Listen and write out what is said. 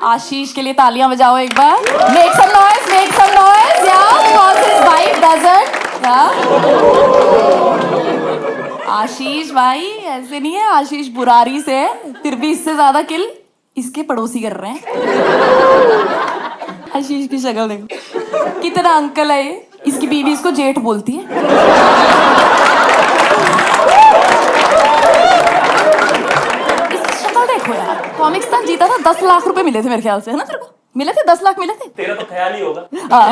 आशीष के लिए तालियां बजाओ एक बार. Make some noise, yeah, because his wife doesn't. Yeah. आशीष भाई ऐसे नहीं है, आशीष बुरारी से है, फिर भी इससे ज्यादा किल इसके पड़ोसी कर रहे हैं. आशीष की शक्ल देखो, कितना अंकल है ये. इसकी बीवी इसको जेठ बोलती है. देखो यार, कॉमिक्स तक जीता था, 10 लाख रुपए मिले थे मेरे ख्याल से, है ना तेरे को? मिले थे 10 लाख मिले थे. तेरा तो ख्याल ही होगा. हाँ.